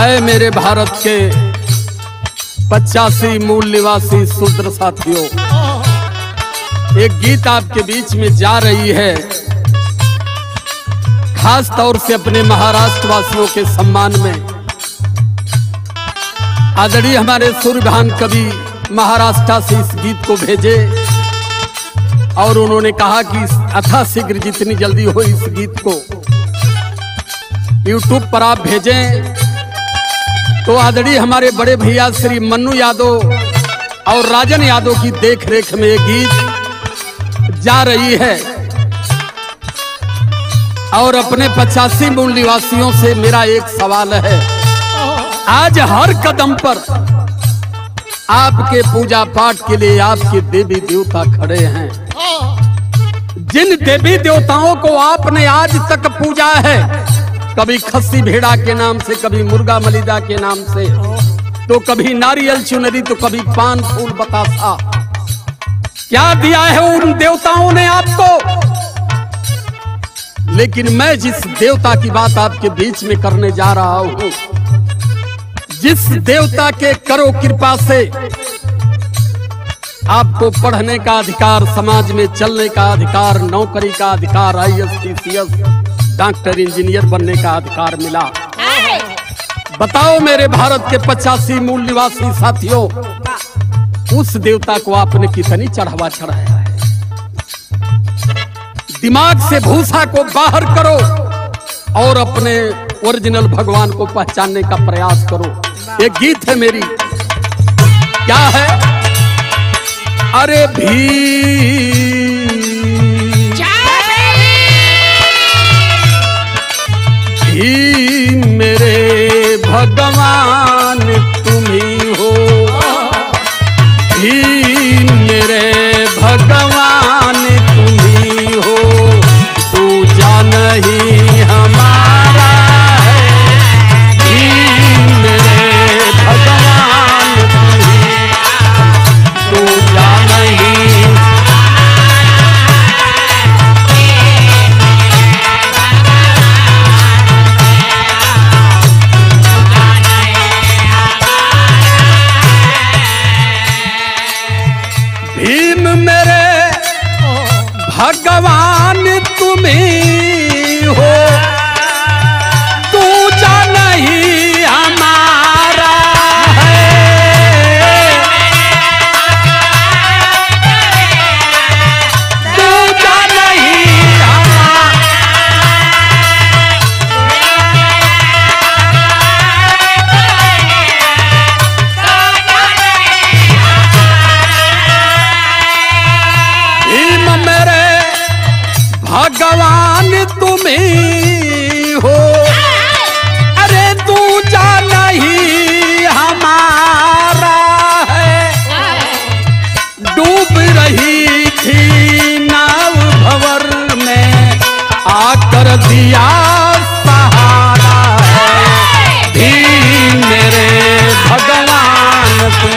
है मेरे भारत के 85 मूल निवासी शूद्र साथियों, एक गीत आपके बीच में जा रही है, खास तौर से अपने महाराष्ट्र वासियों के सम्मान में। आदरणीय हमारे सूर्यभान कवि महाराष्ट्र से इस गीत को भेजे और उन्होंने कहा कि यथाशीघ्र जितनी जल्दी हो इस गीत को YouTube पर आप भेजें। तो आदरणीय हमारे बड़े भैया श्री मन्नू यादव और राजन यादव की देखरेख में ये गीत जा रही है। और अपने 85 मूल निवासियों से मेरा एक सवाल है, आज हर कदम पर आपके पूजा पाठ के लिए आपके देवी देवता खड़े हैं। जिन देवी देवताओं को आपने आज तक पूजा है, कभी खस्सी भेड़ा के नाम से, कभी मुर्गा मलिदा के नाम से, तो कभी नारियल चुनरी, तो कभी पान फूल बतासा, क्या दिया है उन देवताओं ने आपको। लेकिन मैं जिस देवता की बात आपके बीच में करने जा रहा हूं, जिस देवता के करो कृपा से आपको पढ़ने का अधिकार, समाज में चलने का अधिकार, नौकरी का अधिकार, IAS TCS डॉक्टर इंजीनियर बनने का अधिकार मिला। बताओ मेरे भारत के 85 मूल निवासी साथियों, उस देवता को आपने कितनी चढ़ावा चढ़ाया है। दिमाग से भूसा को बाहर करो और अपने ओरिजिनल भगवान को पहचानने का प्रयास करो। एक गीत है मेरी, क्या है, अरे मेरे भगवान तुम ही हो, भी मेरे भगवान तुम ही हो, तू जान ही हमारा है, भी मेरे भगवान तुम ही, तू जान ही। भीम मेरे भगवान तुम ही हो, तू जान ही हमारा है, तू जान ही हमारा। भीम मेरे भगवान तुम ही हो, अरे तू जान ही हमारा है। डूब रही थी नाव भंवर में, आकर दिया सहारा है, भी मेरे भगवान तुम।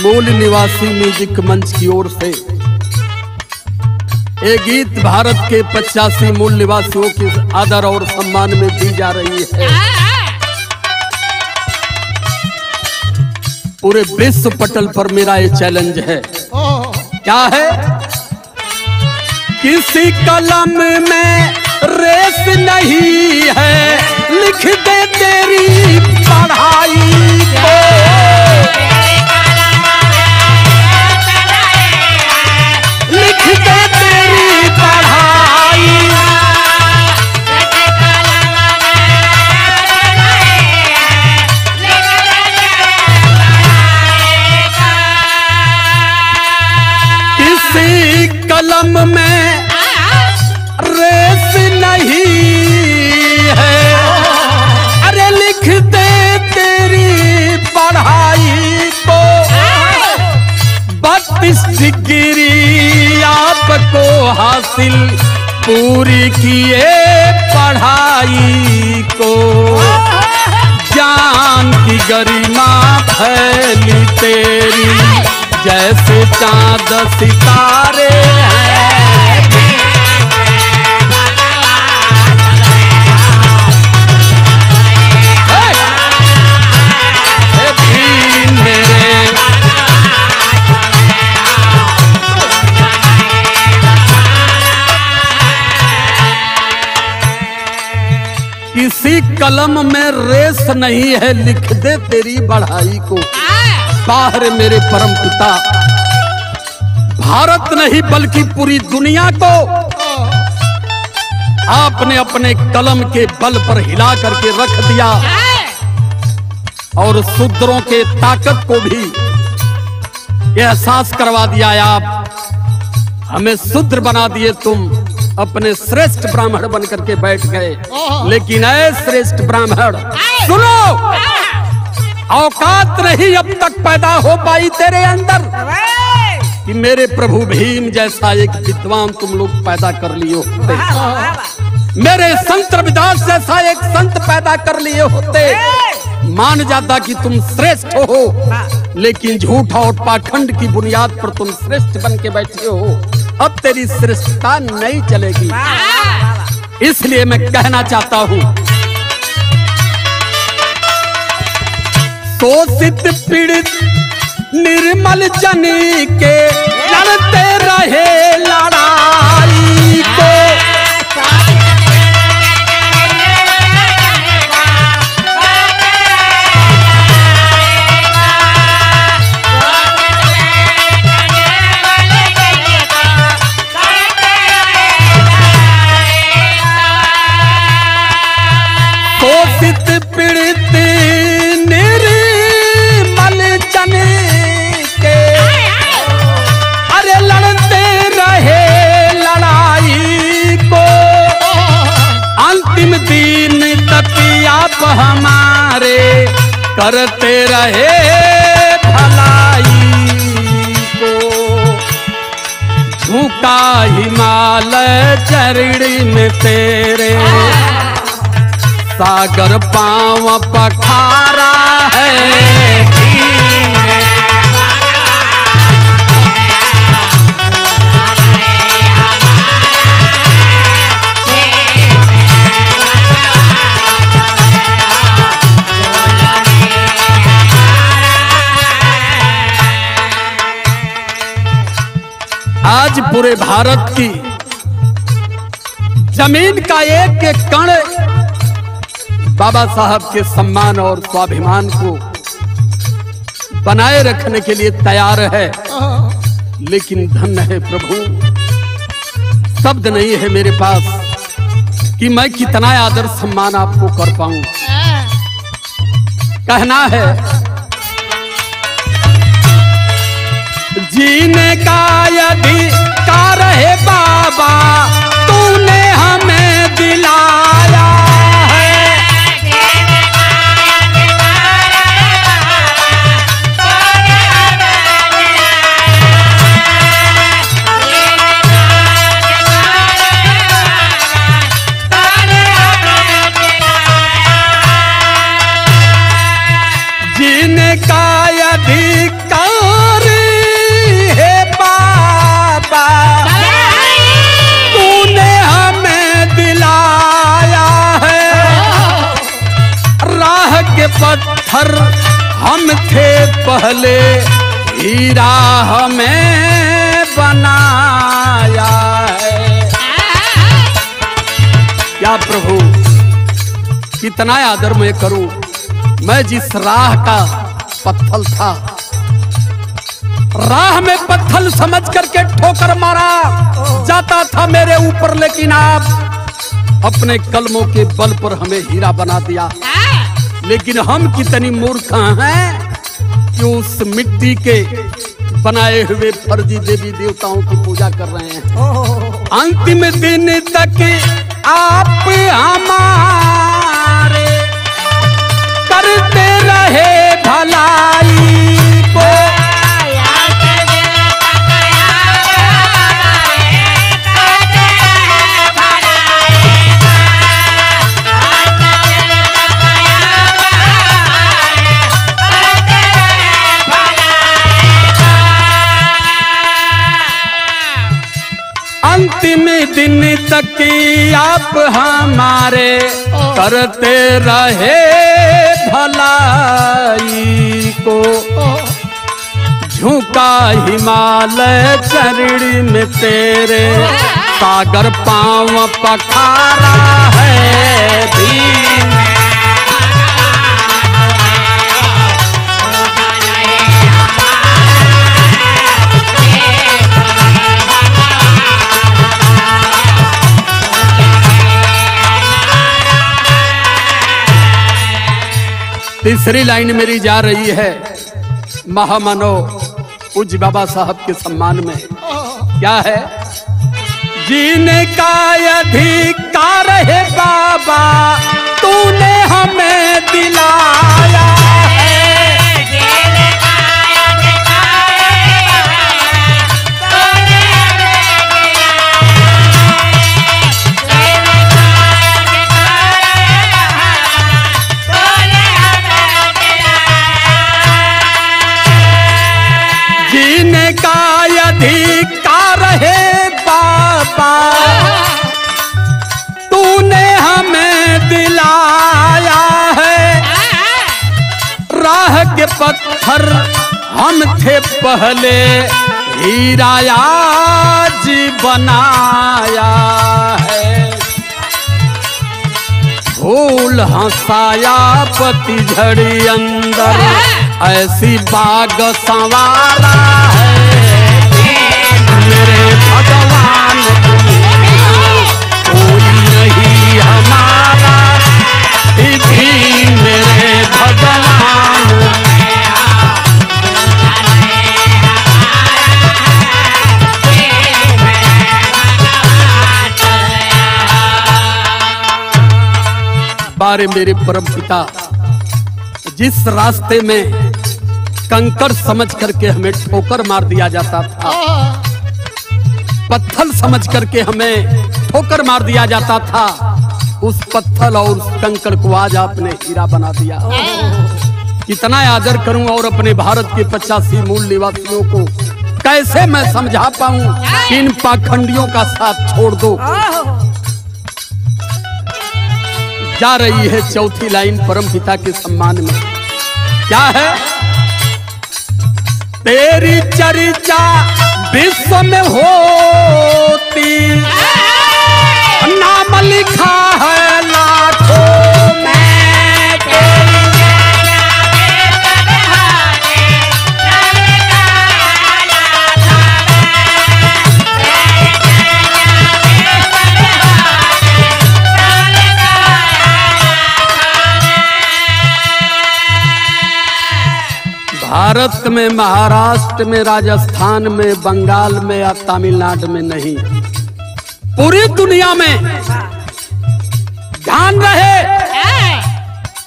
मूल निवासी म्यूजिक मंच की ओर से ये गीत भारत के 85 मूल निवासियों के आदर और सम्मान में दी जा रही है। पूरे विश्व पटल पर मेरा ये चैलेंज है, क्या है, किसी कलम में रेस नहीं है, लिख दे तेरी पढ़ाई को। लिख दे तेरी पढ़ाई, किसी कलम में रेस नहीं है, अरे लिख दे तेरी पढ़ाई को। 32 डिग्री आपको हासिल पूरी किए पढ़ाई को, ज्ञान की गरिमा फैली तेरी, जैसे चांद सितारे हैं। किसी कलम में रेस नहीं है, लिख दे तेरी बढ़ाई को। बाहर मेरे परम पिता, भारत नहीं बल्कि पूरी दुनिया को आपने अपने कलम के बल पर हिला करके रख दिया, और शूद्रों के ताकत को भी एहसास करवा दिया। आप हमें शूद्र बना दिए, तुम अपने श्रेष्ठ ब्राह्मण बन करके बैठ गए। लेकिन ऐ श्रेष्ठ ब्राह्मण सुनो, औकात नहीं अब तक पैदा हो पाई तेरे अंदर कि मेरे प्रभु भीम जैसा एक विद्वान तुम लोग पैदा कर लिए होते, मेरे संत रविदास जैसा एक संत पैदा कर लिए होते, मान जाता कि तुम श्रेष्ठ हो। लेकिन झूठ और पाखंड की बुनियाद पर तुम श्रेष्ठ बन के बैठे हो। अब तेरी श्रेष्ठता नहीं चलेगी। इसलिए मैं कहना चाहता हूं, शोषित पीड़ित निर्मल जन के लड़ते रहे लड़ाई को, पीड़ित निर्मल जन के अरे लड़ते रहे लड़ाई को, अंतिम दिन तक आप हमारे करते रहे भलाई को। झुका हिमालय चरण में तेरे, सागर पांव पखारा है। आज पूरे भारत की जमीन का एक एक कण बाबा साहब के सम्मान और स्वाभिमान को बनाए रखने के लिए तैयार है। लेकिन धन्य है प्रभु, शब्द नहीं है मेरे पास कि मैं कितना आदर सम्मान आपको कर पाऊं। कहना है जीने का अधिकार है बाबा, तूने हमें दिलाया है। जीने का अधिकार है बाबा, तूने हमें दिलाया है। राह के पत्थर हम थे पहले, हीरा हमें बनाया है। क्या प्रभु, कितना आदर मैं करूं। मैं जिस राह का पत्थर था, राह में पत्थर समझ करके ठोकर मारा जाता था मेरे ऊपर, लेकिन आप अपने कलमों के बल पर हमें हीरा बना दिया। लेकिन हम कितनी मूर्ख हैं कि उस मिट्टी के बनाए हुए फर्जी देवी देवताओं की पूजा कर रहे हैं। अंतिम दिन तक आप हमारे करते रहे भलाई को। अंतिम दिन तक आप हमारे करते रहे भलाई को। झुका हिमालय चरण में तेरे, सागर पांव पखारा है भीम। तीसरी लाइन मेरी जा रही है महामनो पूज्य बाबा साहब के सम्मान में। क्या है? जीने का अधिकार है बाबा तूने हमें दिलाया है। जीने का अधिकार है तूने हमें जीने का अधिकार है बाबा तूने हमें दिलाया है। राह के पत्थर हम थे पहले, हीरा आज बनाया है। फूल हंसाया पतझड़ी अंदर, ऐसी बाग संवारा है मेरे भगवान। कोई नहीं हमारा भी मेरे भगवान। बारे मेरे परम पिता, जिस रास्ते में कंकड़ समझ करके हमें ठोकर मार दिया जाता था, पत्थर समझ करके हमें ठोकर मार दिया जाता था, उस पत्थर और उस कंकड़ को आज आपने हीरा बना दिया। कितना आदर करूं और अपने भारत के 85 मूल निवासियों को कैसे मैं समझा पाऊं कि इन पाखंडियों का साथ छोड़ दो। जा रही है चौथी लाइन परम पिता के सम्मान में। क्या है? तेरी चर्चा विश्व में होती, नाम लिखा है लाखों में। भारत में, महाराष्ट्र में, राजस्थान में, बंगाल में या तमिलनाडु में नहीं, पूरी दुनिया में ध्यान रहे,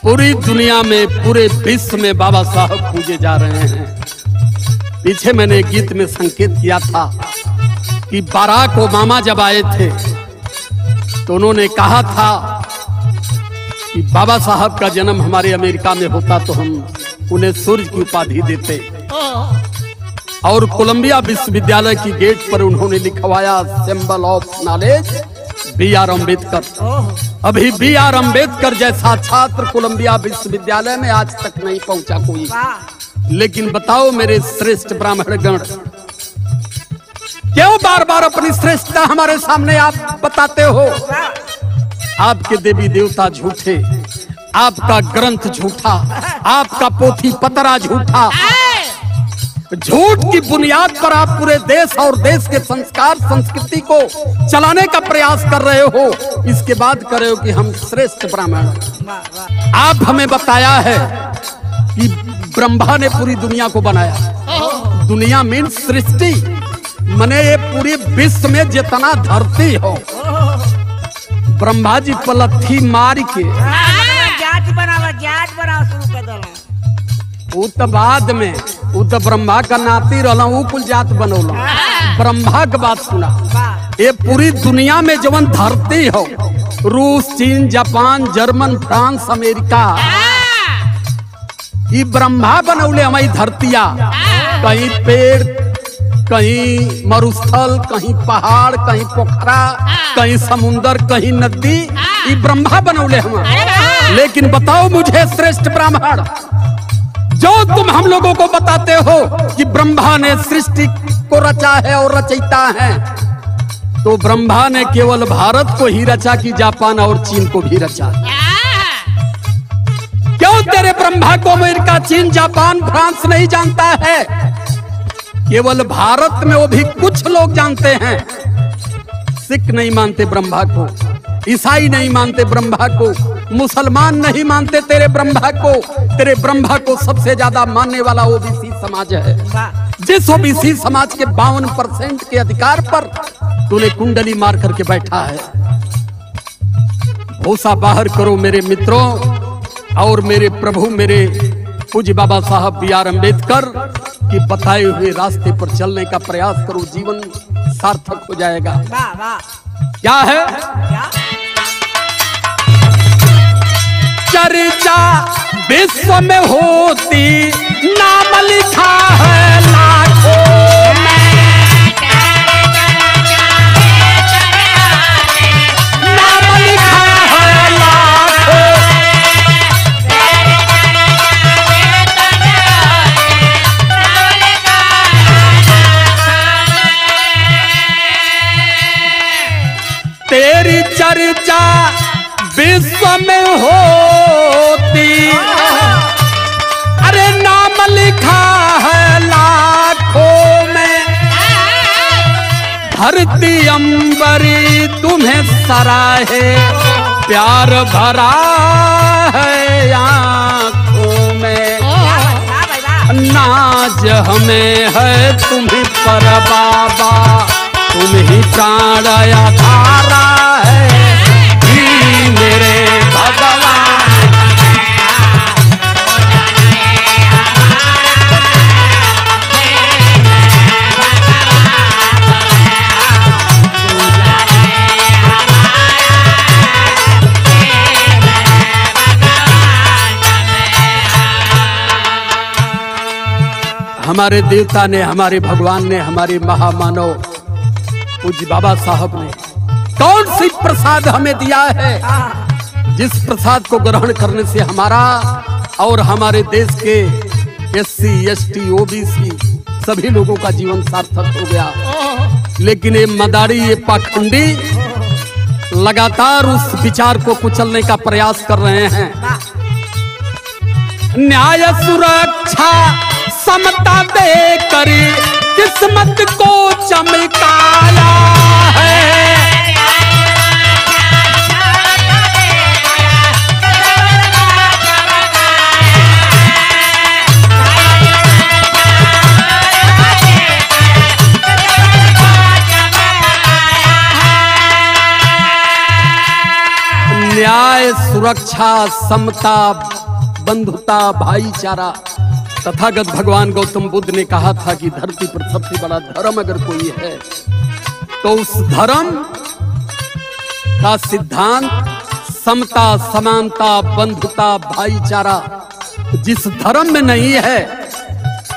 पूरी दुनिया में, पूरे विश्व में बाबा साहब पूजे जा रहे हैं। पीछे मैंने गीत में संकेत किया था कि बराक ओबामा जब आए थे तो उन्होंने कहा था कि बाबा साहब का जन्म हमारे अमेरिका में होता तो हम उन्हें सूर्य की उपाधि देते। और कोलंबिया विश्वविद्यालय की गेट पर उन्होंने लिखवाया symbol of knowledge B.R. Ambedkar. अभी B.R. अम्बेडकर जैसा छात्र कोलंबिया विश्वविद्यालय में आज तक नहीं पहुंचा कोई। लेकिन बताओ मेरे श्रेष्ठ ब्राह्मणगण, क्यों बार बार अपनी श्रेष्ठता हमारे सामने आप बताते हो? आपके देवी देवता झूठे, आपका ग्रंथ झूठा, आपका पोथी पतरा झूठा। झूठ की बुनियाद पर आप पूरे देश और देश के संस्कार संस्कृति को चलाने का प्रयास कर रहे हो। इसके बाद कर रहे हो कि हम श्रेष्ठ ब्राह्मण। आप हमें बताया है कि ब्रह्मा ने पूरी दुनिया को बनाया। दुनिया मीन्स सृष्टि, मने ये पूरी विश्व में जितना धरती हो, ब्रह्मा जी पलथी मार के शुरू कर दो। उ तो बाद में, उ तो ब्रह्मा का नाती रहला, उ कुल जात बनौला। ब्रह्मा के बात सुना, ये पूरी दुनिया में जवन धरती हो, रूस, चीन, जापान, जर्मन, फ्रांस, अमेरिका, ये ब्रह्मा बनौले हमारी धरतिया। कहीं पेड़ कहीं मरुस्थल, कहीं पहाड़, कहीं पोखरा, कहीं समुंदर, कहीं नदी, ये ब्रह्मा बनौले हम। लेकिन बताओ मुझे श्रेष्ठ ब्राह्मण, जो तुम हम लोगों को बताते हो कि ब्रह्मा ने सृष्टि को रचा है और रचयिता है, तो ब्रह्मा ने केवल भारत को ही रचा कि जापान और चीन को भी रचा? क्यों तेरे ब्रह्मा को अमेरिका, चीन, जापान, फ्रांस नहीं जानता है? केवल भारत में वो भी कुछ लोग जानते हैं। सिख नहीं मानते ब्रह्मा को, ईसाई नहीं मानते ब्रह्मा को, मुसलमान नहीं मानते तेरे ब्रह्मा को। तेरे ब्रह्मा को सबसे ज्यादा मानने वाला ओबीसी समाज है। जिस ओबीसी समाज के 52% के अधिकार पर तूने कुंडली मार करके बैठा है। भूसा बाहर करो मेरे मित्रों और मेरे प्रभु, मेरे पूज्य बाबा साहब B.R. अम्बेडकर की बताए हुए रास्ते पर चलने का प्रयास करो, जीवन सार्थक हो जाएगा। वाह वाह। क्या है? क्या? चर्चा विश्व में होती, नाम लिखा है लाखों में, नाम लिखा है लाखों। तेरी चर्चा विश्व में होती, अरे नाम लिखा है लाखों में। धरती अंबरी तुम्हें सराहे, प्यार भरा है आंखों में। नाज हमें है तुम्हीं पर बाबा, तुम ही प्राण आधारा है मेरे भगवान। हमारे देवता ने, हमारे भगवान ने, हमारे महामानव पूज्य बाबा साहब ने कौन सी प्रसाद हमें दिया है, जिस प्रसाद को ग्रहण करने से हमारा और हमारे देश के SC, ST, OBC सभी लोगों का जीवन सार्थक हो गया। लेकिन ये मदारी, ये पाखंडी लगातार उस विचार को कुचलने का प्रयास कर रहे हैं। न्याय, सुरक्षा, समता देकर किस्मत को चमकाया है। न्याय, सुरक्षा, समता, बंधुता, भाईचारा। तथागत भगवान गौतम बुद्ध ने कहा था कि धरती पर सबसे बड़ा धर्म अगर कोई है तो उस धर्म का सिद्धांत समता, समानता, बंधुता, भाईचारा जिस धर्म में नहीं है,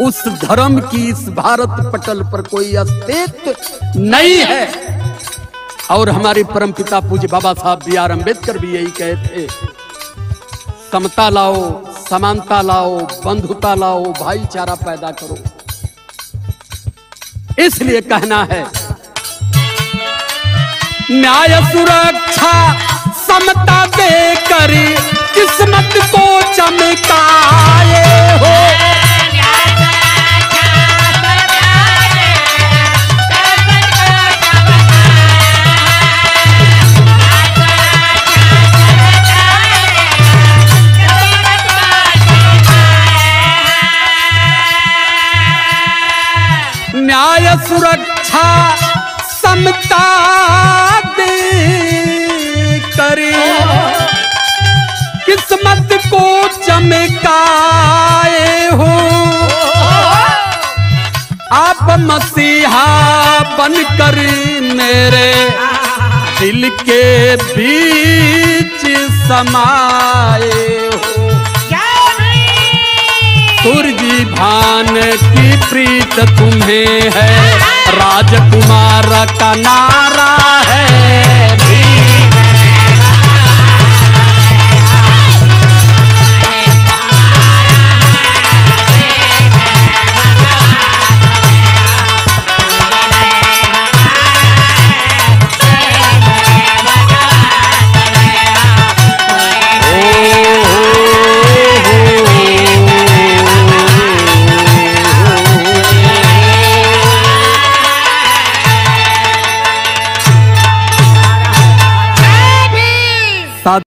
उस धर्म की इस भारत पटल पर कोई अस्तित्व नहीं है। और हमारे परमपिता पूज्य बाबा साहब B.R. अम्बेडकर भी यही कहे थे, समता लाओ, समानता लाओ, बंधुता लाओ, भाईचारा पैदा करो। इसलिए कहना है न्याय, सुरक्षा, समता देकर किस्मत को चमकाए हो। न्याय, सुरक्षा, समता दे करे किस्मत को चमकाए हो। आप मसीहा बनकर मेरे दिल के बीच समाए हो। सूरज भान की प्रीत तुम्हें है, राजकुमार का नारा है।